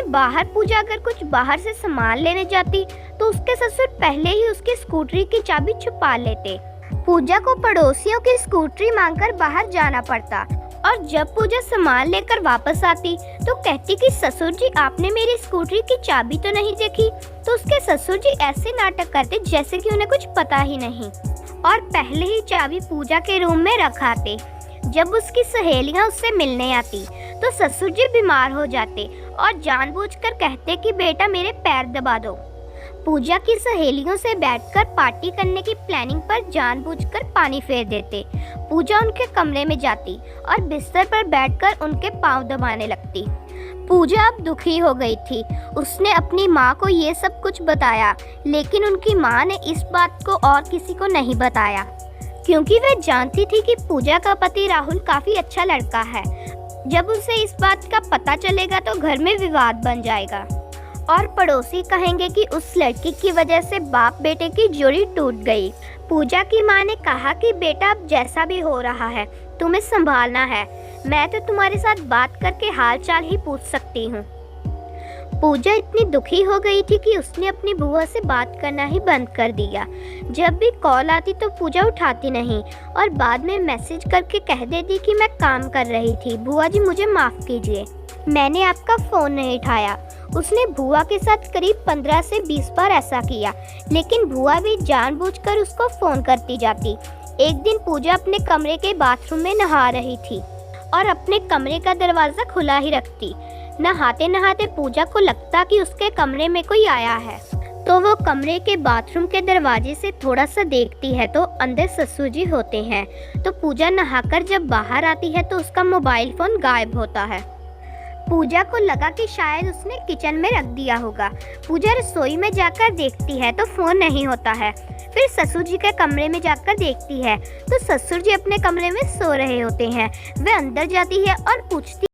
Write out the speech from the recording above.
बाहर पूजा अगर कुछ बाहर से सामान लेने जाती तो उसके ससुर पहले ही उसकी स्कूटरी की चाबी छुपा लेते। पूजा को पड़ोसियों की स्कूटरी मांगकर बाहर जाना पड़ता और जब पूजा सामान लेकर वापस आती तो कहती कि ससुर जी आपने मेरी स्कूटरी की चाबी तो नहीं देखी। तो उसके ससुर जी ऐसे नाटक करते जैसे कि उन्हें कुछ पता ही नहीं और पहले ही चाबी पूजा के रूम में रखाते। जब उसकी सहेलियां उससे मिलने आती तो ससुर जी बीमार हो जाते और जानबूझकर कहते कि बेटा मेरे पैर दबा दो। पूजा की सहेलियों से बैठकर पार्टी करने की प्लानिंग पर जानबूझकर पानी फेर देते। पूजा उनके कमरे में जाती और बिस्तर पर बैठकर उनके पांव दबाने लगती। पूजा अब दुखी हो गई थी। उसने अपनी माँ को ये सब कुछ बताया, लेकिन उनकी माँ ने इस बात को और किसी को नहीं बताया क्योंकि वह जानती थी कि पूजा का पति राहुल काफ़ी अच्छा लड़का है। जब उसे इस बात का पता चलेगा तो घर में विवाद बन जाएगा और पड़ोसी कहेंगे कि उस लड़की की वजह से बाप बेटे की जोड़ी टूट गई। पूजा की माँ ने कहा कि बेटा अब जैसा भी हो रहा है तुम्हें संभालना है, मैं तो तुम्हारे साथ बात करके हाल चाल ही पूछ सकती हूँ। पूजा इतनी दुखी हो गई थी कि उसने अपनी बुआ से बात करना ही बंद कर दिया। जब भी कॉल आती तो पूजा उठाती नहीं और बाद में मैसेज करके कह देती कि मैं काम कर रही थी, बुआ जी मुझे माफ़ कीजिए, मैंने आपका फ़ोन नहीं उठाया। उसने बुआ के साथ करीब 15 से 20 बार ऐसा किया, लेकिन बुआ भी जानबूझकर उसको फ़ोन करती जाती। एक दिन पूजा अपने कमरे के बाथरूम में नहा रही थी और अपने कमरे का दरवाज़ा खुला ही रखती। नहाते नहाते पूजा को लगता कि उसके कमरे में कोई आया है, तो वो कमरे के बाथरूम के दरवाजे से थोड़ा सा देखती है तो अंदर ससुर जी होते हैं। तो पूजा नहाकर जब बाहर आती है तो उसका मोबाइल फ़ोन गायब होता है। पूजा को लगा कि शायद उसने किचन में रख दिया होगा। पूजा रसोई में जाकर देखती है तो फ़ोन नहीं होता है। फिर ससुर जी के कमरे में जाकर देखती है तो ससुर जी अपने कमरे में सो रहे होते हैं। वह अंदर जाती है और पूछती